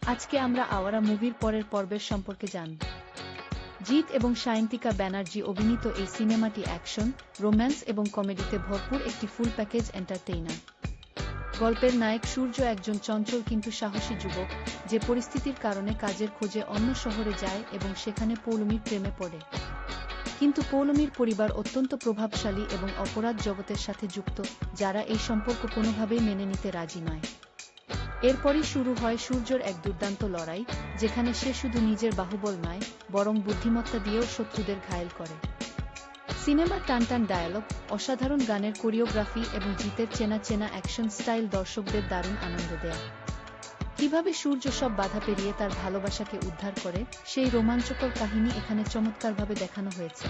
আজকে আমরা আওয়ারা মুভির পরের পর্বের সম্পর্কে জানব। জিৎ এবং সায়ন্তিকা ব্যানার্জি অভিনীত এই সিনেমাটি অ্যাকশন, রোম্যান্স এবং কমেডিতে ভরপুর একটি ফুল প্যাকেজ এন্টারটেইনার। গল্পের নায়ক সূর্য একজন চঞ্চল কিন্তু সাহসী যুবক, যে পরিস্থিতির কারণে কাজের খোঁজে অন্য শহরে যায় এবং সেখানে পৌলমীর প্রেমে পড়ে। কিন্তু পৌলমীর পরিবার অত্যন্ত প্রভাবশালী এবং অপরাধ জগতের সাথে যুক্ত, যারা এই সম্পর্ক কোনোভাবেই মেনে নিতে রাজি নয়। এরপরই শুরু হয় সূর্যর এক দুর্দান্ত লড়াই, যেখানে সে শুধু নিজের বাহুবল নয়, বরং বুদ্ধিমত্তা দিয়েও শত্রুদের ঘায়েল করে। সিনেমার টানটান ডায়ালগ, অসাধারণ গানের কোরিওগ্রাফি এবং জিতের চেনা চেনা অ্যাকশন স্টাইল দর্শকদের দারুণ আনন্দ দেয়। কিভাবে সূর্য সব বাধা পেরিয়ে তার ভালোবাসাকে উদ্ধার করে, সেই রোমাঞ্চকর কাহিনী এখানে চমৎকারভাবে দেখানো হয়েছে।